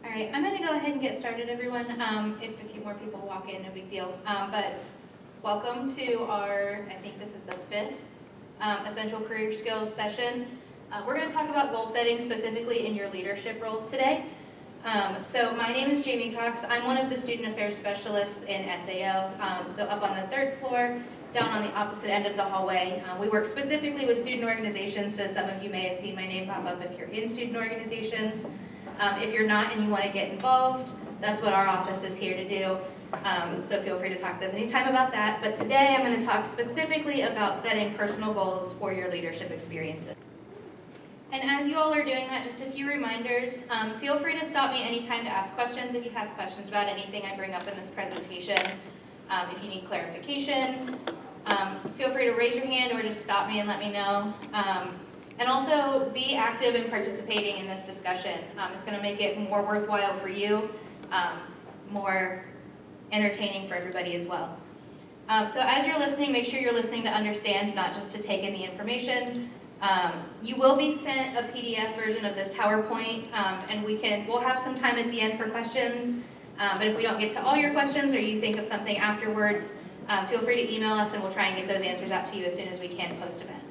All right, I'm going to go ahead and get started, everyone. If a few more people walk in, no big deal. But welcome to our, I think this is the fifth Essential Career Skills session. We're going to talk about goal setting specifically in your leadership roles today. So my name is Jaime Cox. I'm one of the student affairs specialists in SAO. So up on the third floor, down on the opposite end of the hallway. We work specifically with student organizations, so some of you may have seen my name pop up if you're in student organizations. If you're not and you want to get involved, that's what our office is here to do. So feel free to talk to us anytime about that. But today I'm going to talk specifically about setting personal goals for your leadership experiences. And as you all are doing that, just a few reminders. Feel free to stop me anytime to ask questions if you have questions about anything I bring up in this presentation. If you need clarification, feel free to raise your hand or just stop me and let me know. And also be active in participating in this discussion. It's going to make it more worthwhile for you, more entertaining for everybody as well. So as you're listening, make sure you're listening to understand, not just to take in the information. You will be sent a PDF version of this PowerPoint, and we'll have some time at the end for questions. But if we don't get to all your questions or you think of something afterwards, feel free to email us and we'll try and get those answers out to you as soon as we can post-event.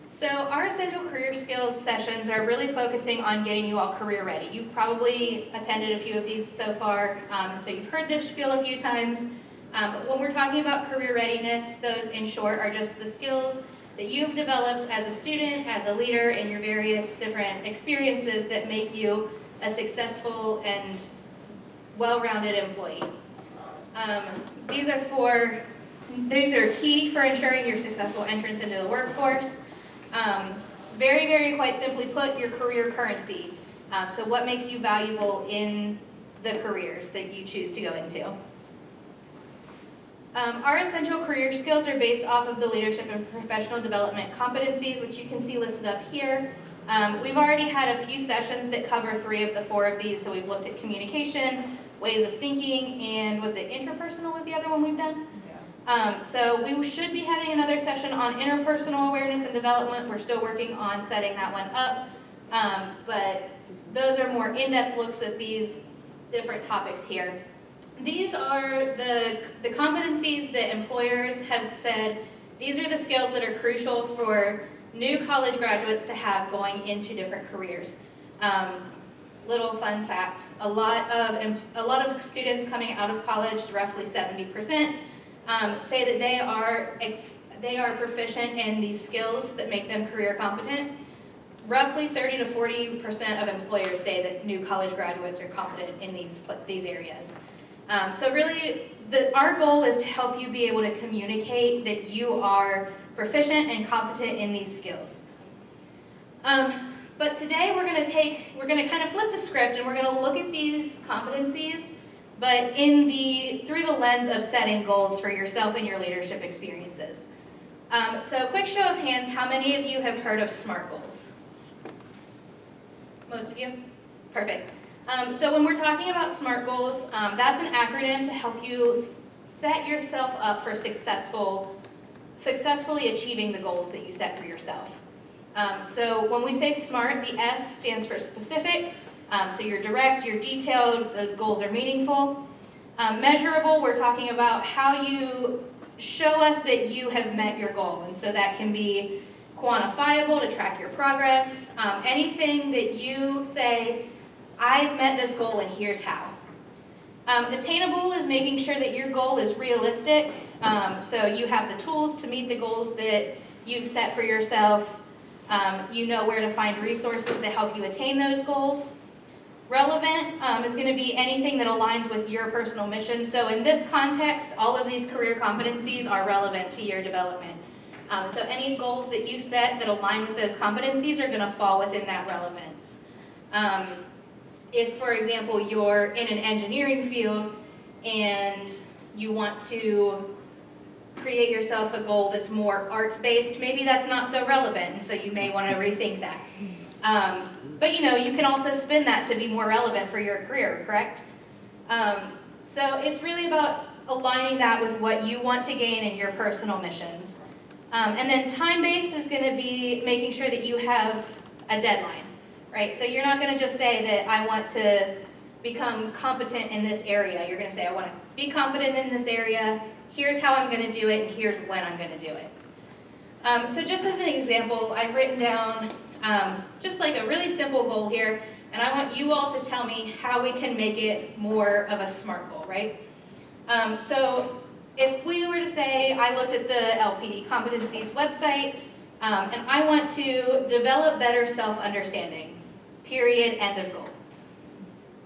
So our Essential Career Skills sessions are really focusing on getting you all career ready. You've probably attended a few of these so far, so you've heard this spiel a few times. But when we're talking about career readiness, those in short are just the skills that you've developed as a student, as a leader, in your various different experiences that make you a successful and well-rounded employee. These are key for ensuring your successful entrance into the workforce. Very, very quite simply put, your career currency. So what makes you valuable in the careers that you choose to go into. Our essential career skills are based off of the leadership and professional development competencies, which you can see listed up here. We've already had a few sessions that cover 3 of the 4 of these. So we've looked at communication, ways of thinking, and was it interpersonal was the other one we've done? So we should be having another session on interpersonal awareness and development. We're still working on setting that one up. But those are more in-depth looks at these different topics here. These are the competencies that employers have said, these are the skills that are crucial for new college graduates to have going into different careers. Little fun fact, a lot of students coming out of college, roughly 70%, say that they are proficient in these skills that make them career competent. Roughly 30 to 40% of employers say that new college graduates are competent in these areas. So really, our goal is to help you be able to communicate that you are proficient and competent in these skills. But today we're going to kind of flip the script and we're going to look at these competencies, but through the lens of setting goals for yourself and your leadership experiences. So quick show of hands, how many of you have heard of SMART goals? Most of you? Perfect. So when we're talking about SMART goals, that's an acronym to help you set yourself up for successfully achieving the goals that you set for yourself. So when we say SMART, the S stands for specific. So you're direct, you're detailed, the goals are meaningful. Measurable, we're talking about how you show us that you have met your goal. And so that can be quantifiable to track your progress. Anything that you say, I've met this goal and here's how. Attainable is making sure that your goal is realistic. So you have the tools to meet the goals that you've set for yourself. You know where to find resources to help you attain those goals. Relevant is going to be anything that aligns with your personal mission. So in this context, all of these career competencies are relevant to your development. So any goals that you set that align with those competencies are going to fall within that relevance. If, for example, you're in an engineering field and you want to create yourself a goal that's more arts-based, maybe that's not so relevant, and so you may want to rethink that. But you can also spin that to be more relevant for your career, correct? So it's really about aligning that with what you want to gain in your personal missions. And then time-based is going to be making sure that you have a deadline. right? So you're not going to just say that I want to become competent in this area. You're going to say I want to be competent in this area, here's how I'm going to do it, and here's when I'm going to do it. So just as an example, I've written down just like a really simple goal here, and I want you all to tell me how we can make it more of a SMART goal, right? So if we were to say I looked at the LPD Competencies website, and I want to develop better self-understanding, period, end of goal.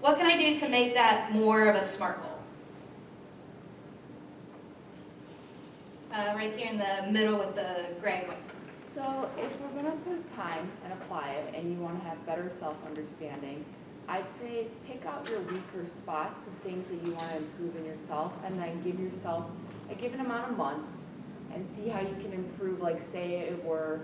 What can I do to make that more of a SMART goal? Right here in the middle with the gray one. So if we're going to put time and apply it and you want to have better self-understanding, I'd say pick out your weaker spots of things that you want to improve in yourself, and then give yourself a given amount of months and see how you can improve. Like say it were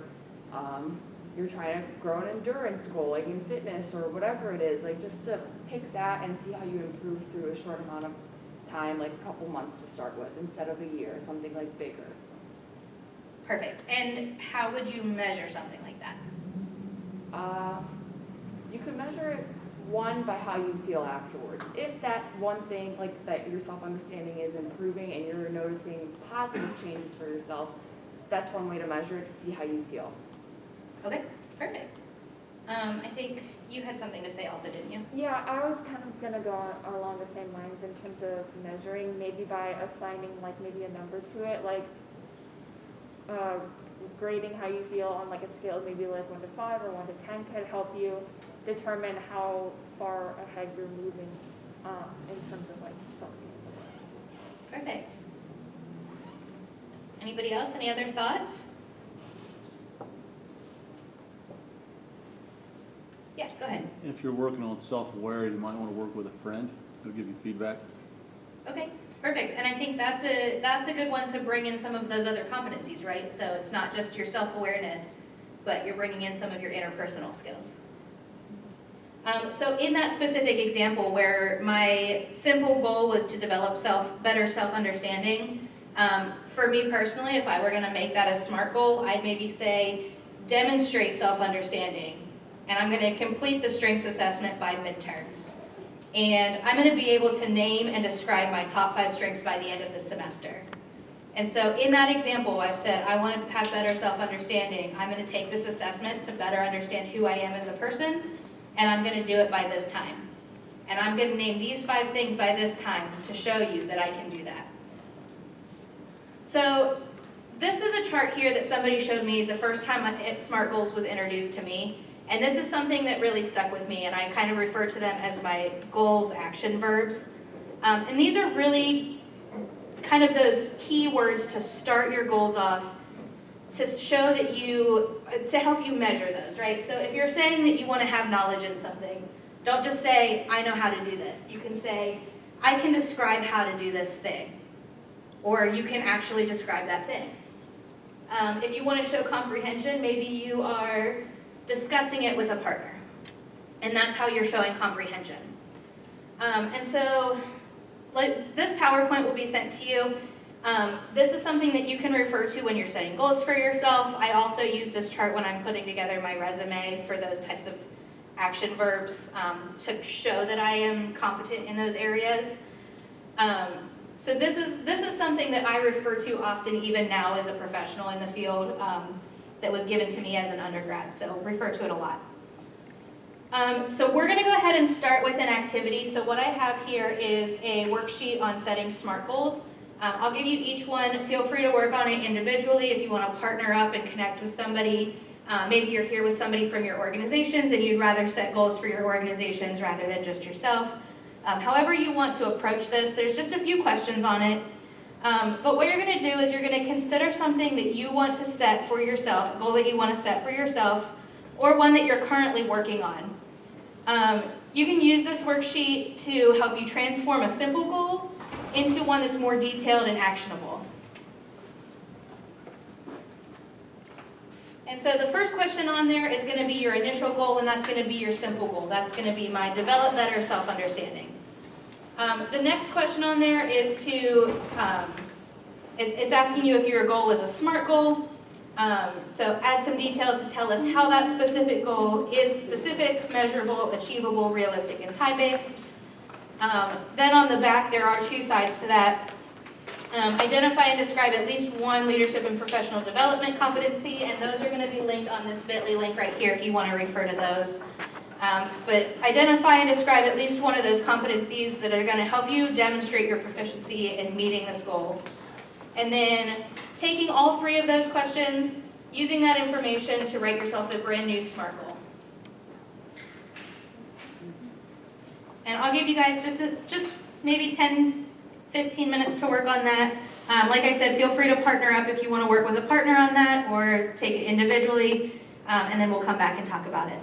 you're trying to grow an endurance goal, like in fitness or whatever it is, like just to pick that and see how you improve through a short amount of time, like a couple months to start with, instead of a year, something like bigger. Perfect. And how would you measure something like that? You could measure it, one, by how you feel afterwards. If that one thing, like that your self-understanding is improving and you're noticing positive changes for yourself, that's one way to measure it, to see how you feel. Okay, perfect. I think you had something to say also, didn't you? Yeah, I was kind of going to go along the same lines in terms of measuring, maybe by assigning like maybe a number to it, like grading how you feel on like a scale of maybe like 1 to 5 or 1 to 10 could help you determine how far ahead you're moving in terms of like self-care. Perfect. Anybody else? Any other thoughts? Yeah, go ahead. If you're working on self-aware, you might want to work with a friend who'll give you feedback. Okay, perfect. And I think that's a good one to bring in some of those other competencies, right? So it's not just your self-awareness, but you're bringing in some of your interpersonal skills. So in that specific example where my simple goal was to develop better self-understanding, for me personally, if I were going to make that a SMART goal, I'd maybe say demonstrate self-understanding. And I'm going to complete the strengths assessment by midterms. And I'm going to be able to name and describe my top 5 strengths by the end of the semester. And so in that example, I've said I want to have better self-understanding. I'm going to take this assessment to better understand who I am as a person, and I'm going to do it by this time. And I'm going to name these 5 things by this time to show you that I can do that. So this is a chart here that somebody showed me the first time SMART Goals was introduced to me. And this is something that really stuck with me, and I kind of refer to them as my goals action verbs. And these are really kind of those key words to start your goals off, to show that to help you measure those, right? So if you're saying that you want to have knowledge in something, don't just say, I know how to do this. You can say, I can describe how to do this thing. Or you can actually describe that thing. If you want to show comprehension, maybe you are discussing it with a partner. And that's how you're showing comprehension. And so this PowerPoint will be sent to you. This is something that you can refer to when you're setting goals for yourself. I also use this chart when I'm putting together my resume for those types of action verbs to show that I am competent in those areas. So this is something that I refer to often even now as a professional in the field. That was given to me as an undergrad, so refer to it a lot. So we're going to go ahead and start with an activity. So what I have here is a worksheet on setting SMART goals. I'll give you each one. Feel free to work on it individually if you want to partner up and connect with somebody. Maybe you're here with somebody from your organizations and you'd rather set goals for your organizations rather than just yourself. However you want to approach this, there's just a few questions on it. But what you're going to do is you're going to consider something that you want to set for yourself, a goal that you want to set for yourself, or one that you're currently working on. You can use this worksheet to help you transform a simple goal into one that's more detailed and actionable. And so the first question on there is going to be your initial goal, and that's going to be your simple goal. That's going to be my develop better self-understanding. The next question on there is it's asking you if your goal is a SMART goal. So add some details to tell us how that specific goal is specific, measurable, achievable, realistic, and time-based. Then on the back, there are two sides to that. Identify and describe at least one leadership and professional development competency, and those are going to be linked on this bit.ly link right here if you want to refer to those. But identify and describe at least one of those competencies that are going to help you demonstrate your proficiency in meeting this goal. And then taking all three of those questions, using that information to write yourself a brand new SMART goal. And I'll give you guys just maybe 10, 15 minutes to work on that. Like I said, feel free to partner up if you want to work with a partner on that, or take it individually, and then we'll come back and talk about it.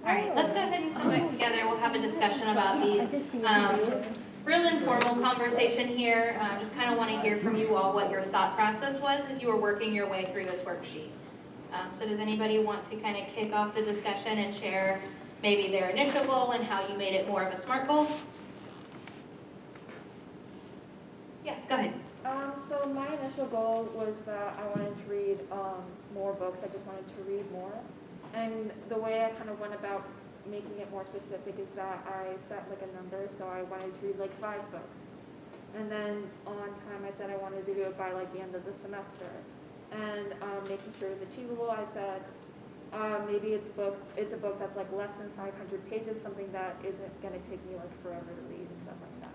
All right, let's go ahead and come back together. We'll have a discussion about these. Real informal conversation here. Just kind of want to hear from you all what your thought process was as you were working your way through this worksheet. So does anybody want to kind of kick off the discussion and share maybe their initial goal and how you made it more of a SMART goal? Yeah, go ahead. So my initial goal was that I wanted to read more books. I just wanted to read more. And the way I kind of went about making it more specific is that I set like a number, so I wanted to read like 5 books. And then on time I said I wanted to do it by like the end of the semester. And making sure it was achievable, I said maybe it's a book that's like less than 500 pages, something that isn't going to take me like forever to read and stuff like that.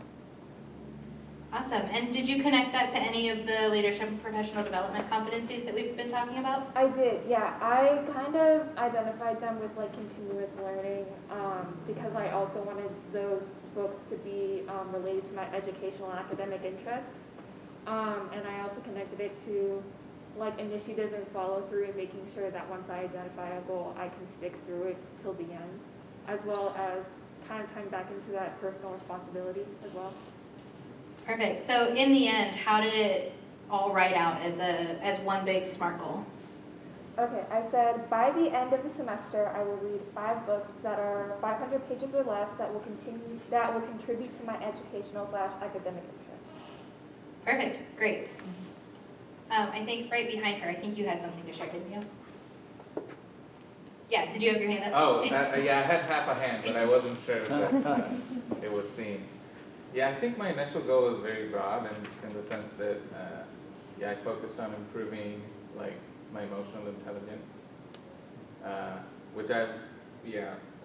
Awesome. And did you connect that to any of the leadership and professional development competencies that we've been talking about? I did, yeah. I kind of identified them with like continuous learning because I also wanted those books to be related to my educational and academic interests. And I also connected it to like initiative and follow through, and making sure that once I identify a goal, I can stick through it till the end, as well as kind of tying back into that personal responsibility as well. Perfect. So in the end, how did it all write out as one big SMART goal? Okay, I said by the end of the semester, I will read 5 books that are 500 pages or less that will contribute to my educational/academic interests. Perfect. Great. I think right behind her, I think you had something to share, didn't you? Yeah, did you have your hand up? Oh, yeah, I had half a hand, but I wasn't sure that it was seen. Yeah, I think my initial goal was very broad in the sense that, I focused on improving like my emotional intelligence, which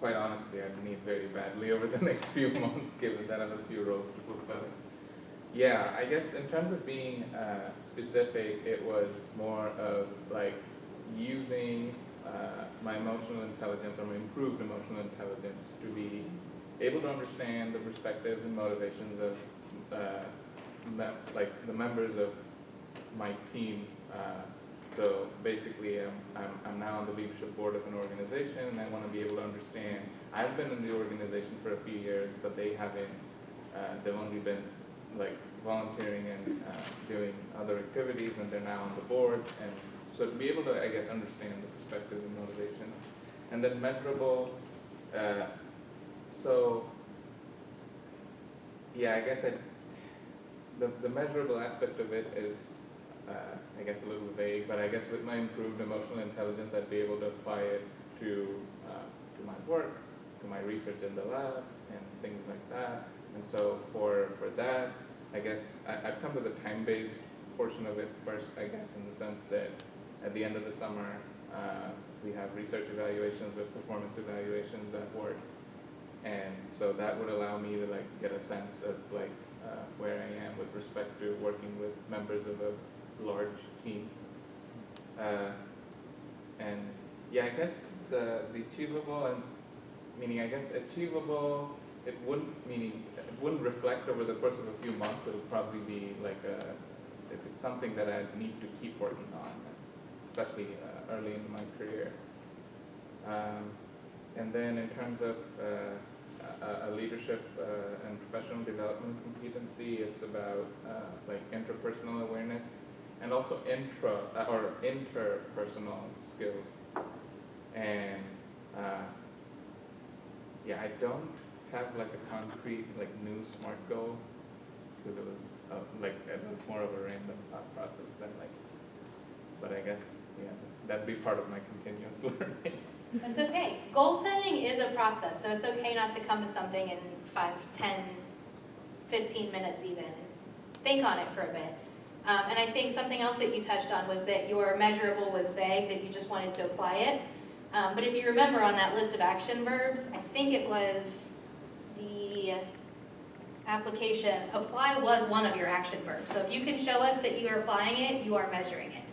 quite honestly, I need very badly over the next few months, given that I have a few roles to fulfill. Yeah, I guess in terms of being specific, it was more of like using my emotional intelligence, or my improved emotional intelligence, to be able to understand the perspectives and motivations of the members of my team. So basically, I'm now on the leadership board of an organization, and I want to be able to understand. I've been in the organization for a few years, but they haven't. They've only been like volunteering and doing other activities, and they're now on the board. And so to be able to, I guess, understand the perspectives and motivations, and then measurable. So, yeah, I guess the measurable aspect of it is, I guess, a little vague, but I guess with my improved emotional intelligence, I'd be able to apply it to my work, to my research in the lab, and things like that. And so for that, I guess I've come to the time-based portion of it first, I guess, in the sense that at the end of the summer, we have research evaluations with performance evaluations at work. And so that would allow me to like get a sense of like where I am with respect to working with members of a large team. And yeah, I guess the achievable, and meaning I guess achievable, it wouldn't reflect over the course of a few months. It would probably be like if it's something that I need to keep working on, especially early in my career. And then in terms of a leadership and professional development competency, it's about like interpersonal awareness, and also interpersonal skills. And I don't have like a concrete like new SMART goal, because it was more of a random thought process than like but I guess, yeah, that'd be part of my continuous learning. That's okay. Goal setting is a process, so it's okay not to come to something in 5, 10, 15 minutes even. Think on it for a bit. And I think something else that you touched on was that your measurable was vague, that you just wanted to apply it. But if you remember on that list of action verbs, I think it was the application, apply was one of your action verbs. So if you can show us that you are applying it, you are measuring it.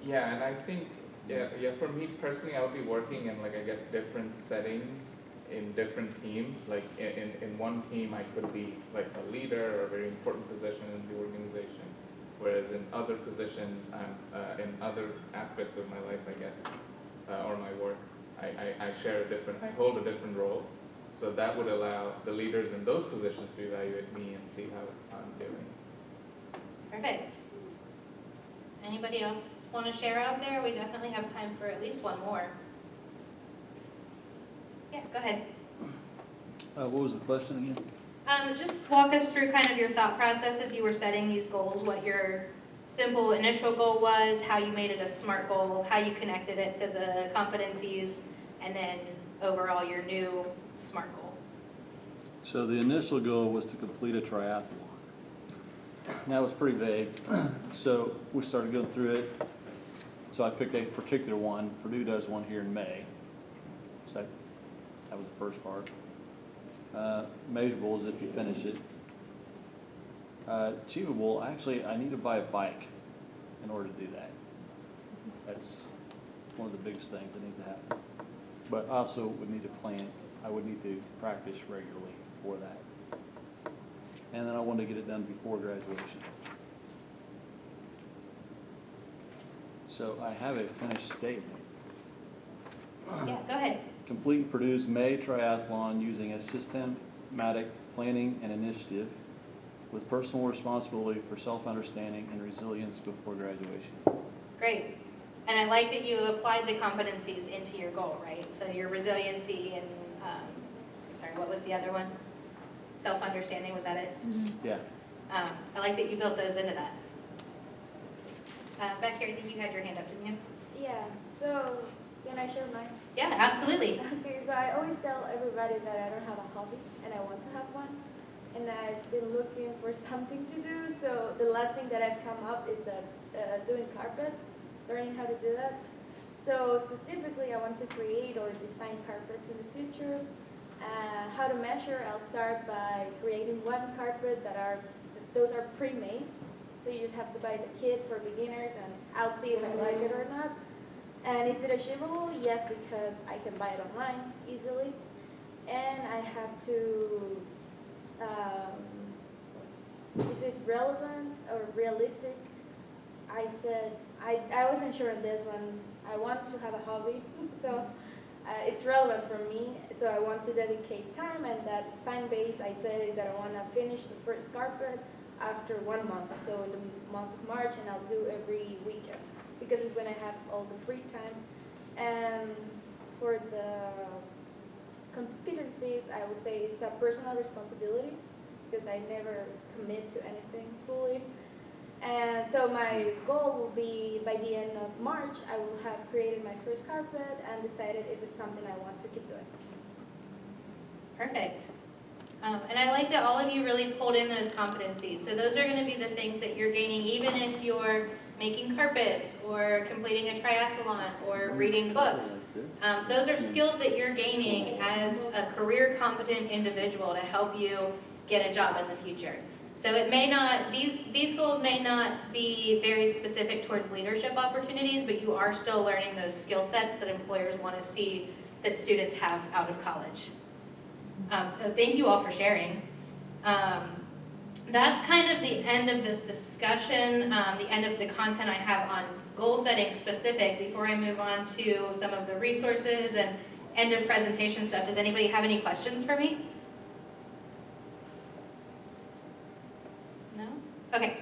Yeah, and I think, yeah, for me personally, I'll be working in like, I guess, different settings in different teams. Like in one team, I could be like a leader or a very important position in the organization. Whereas in other positions, I'm in other aspects of my life, I guess, or my work, I hold a different role. So that would allow the leaders in those positions to evaluate me and see how I'm doing. Perfect. Anybody else want to share out there? We definitely have time for at least one more. Yeah, go ahead. What was the question again? Just walk us through kind of your thought process as you were setting these goals, what your simple initial goal was, how you made it a SMART goal, how you connected it to the competencies, and then overall your new SMART goal. So the initial goal was to complete a triathlon. That was pretty vague. So we started going through it. So I picked a particular one. Purdue does one here in May. So that was the first part. Measurable is if you finish it. Achievable, actually, I need to buy a bike in order to do that. That's one of the biggest things that needs to happen. But I also would need to plan. I would need to practice regularly for that. And then I wanted to get it done before graduation. So I have a finished statement. Yeah, go ahead. Complete Purdue's May triathlon using a systematic planning and initiative with personal responsibility for self-understanding and resilience before graduation. Great. And I like that you applied the competencies into your goal, right? So your resiliency and, sorry, what was the other one? Self-understanding, was that it? Yeah. I like that you built those into that. Back here, I think you had your hand up, didn't you? Yeah, so can I share mine? Yeah, absolutely. Okay, so I always tell everybody that I don't have a hobby and I want to have one. And I've been looking for something to do. So the last thing that I've come up is that doing carpets, learning how to do that. So specifically, I want to create or design carpets in the future. How to measure, I'll start by creating one carpet those are pre-made. So you just have to buy the kit for beginners and I'll see if I like it or not. And is it achievable? Yes, because I can buy it online easily. And I have to, is it relevant or realistic? I said, I wasn't sure on this one. I want to have a hobby, so it's relevant for me. So I want to dedicate time, and that time base, I said that I want to finish the first carpet after 1 month, so in the month of March, and I'll do every weekend because it's when I have all the free time. And for the competencies, I would say it's a personal responsibility because I never commit to anything fully. And so my goal will be by the end of March, I will have created my first carpet and decided if it's something I want to keep doing. Perfect. And I like that all of you really pulled in those competencies. So those are going to be the things that you're gaining even if you're making carpets or completing a triathlon or reading books. Those are skills that you're gaining as a career competent individual to help you get a job in the future. So it may not, these goals may not be very specific towards leadership opportunities, but you are still learning those skill sets that employers want to see that students have out of college. So thank you all for sharing. That's kind of the end of this discussion, the end of the content I have on goal setting specific. Before I move on to some of the resources and end of presentation stuff, does anybody have any questions for me? No? Okay.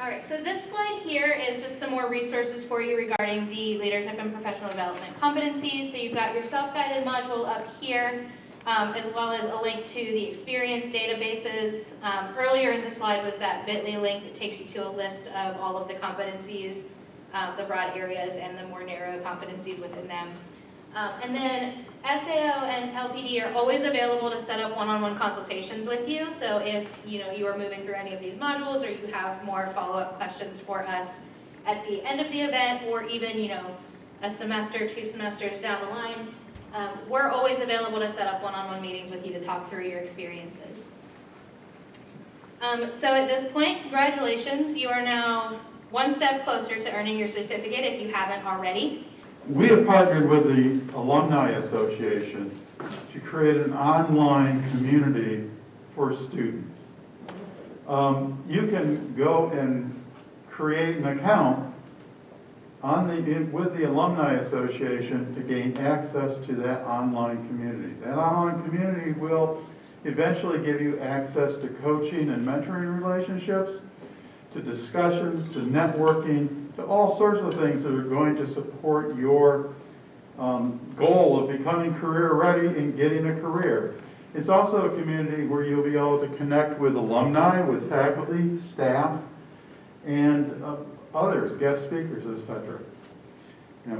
All right, so this slide here is just some more resources for you regarding the leadership and professional development competencies. So you've got your self-guided module up here. as well as a link to the experience databases. Earlier in the slide was that bit.ly link that takes you to a list of all of the competencies, the broad areas and the more narrow competencies within them. And then SAO and LPD are always available to set up one-on-one consultations with you. So if you are moving through any of these modules, or you have more follow-up questions for us at the end of the event, or even a semester, 2 semesters down the line, we're always available to set up one-on-one meetings with you to talk through your experiences. So at this point, congratulations. You are now one step closer to earning your certificate if you haven't already. We have partnered with the Alumni Association to create an online community for students. You can go and create an account with the Alumni Association to gain access to that online community. That online community will eventually give you access to coaching and mentoring relationships, to discussions, to networking, to all sorts of things that are going to support your goal of becoming career ready and getting a career. It's also a community where you'll be able to connect with alumni, with faculty, staff, and others, guest speakers, etc.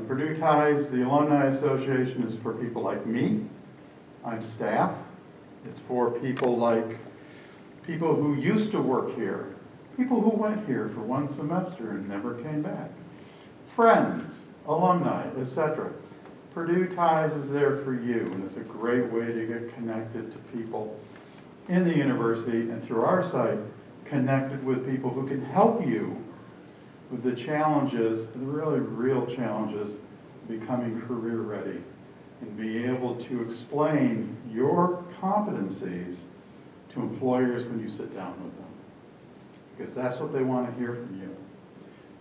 Purdue Ties, the Alumni Association, is for people like me. I'm staff. It's for people who used to work here, people who went here for one semester and never came back, friends, alumni, etc. Purdue Ties is there for you, and it's a great way to get connected to people in the university, and through our site, connected with people who can help you with the challenges, the really real challenges, becoming career ready, and be able to explain your competencies to employers when you sit down with them. Because that's what they want to hear from you.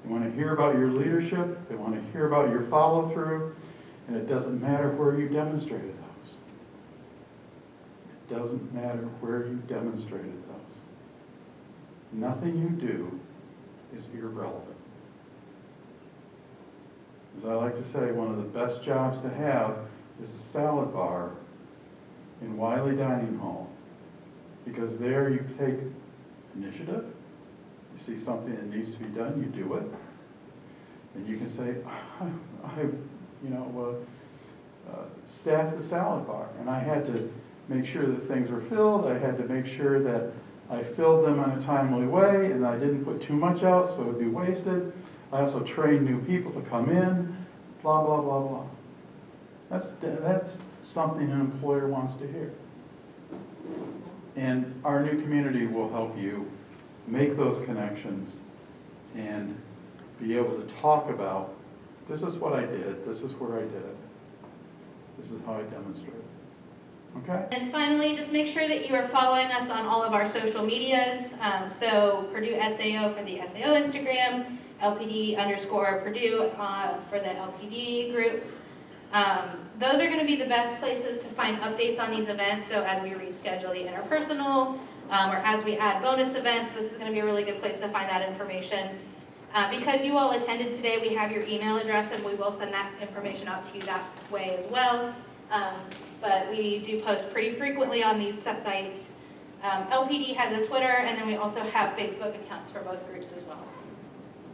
They want to hear about your leadership, they want to hear about your follow-through, and it doesn't matter where you demonstrated those. It doesn't matter where you demonstrated those. Nothing you do is irrelevant. As I like to say, one of the best jobs to have is the salad bar in Wiley Dining Hall, because there you take initiative, you see something that needs to be done, you do it, and you can say, I staffed the salad bar, and I had to make sure that things were filled, I had to make sure that I filled them in a timely way, and I didn't put too much out so it would be wasted. I also trained new people to come in, blah, blah, blah, blah. That's something an employer wants to hear. And our new community will help you make those connections and be able to talk about, this is what I did, this is where I did it, this is how I demonstrated. Okay? And finally, just make sure that you are following us on all of our social medias. So Purdue SAO for the SAO Instagram, LPD_Purdue for the LPD groups. Those are going to be the best places to find updates on these events. So as we reschedule the interpersonal, or as we add bonus events, this is going to be a really good place to find that information. Because you all attended today, we have your email address, and we will send that information out to you that way as well. But we do post pretty frequently on these sites. LPD has a Twitter, and then we also have Facebook accounts for both groups as well.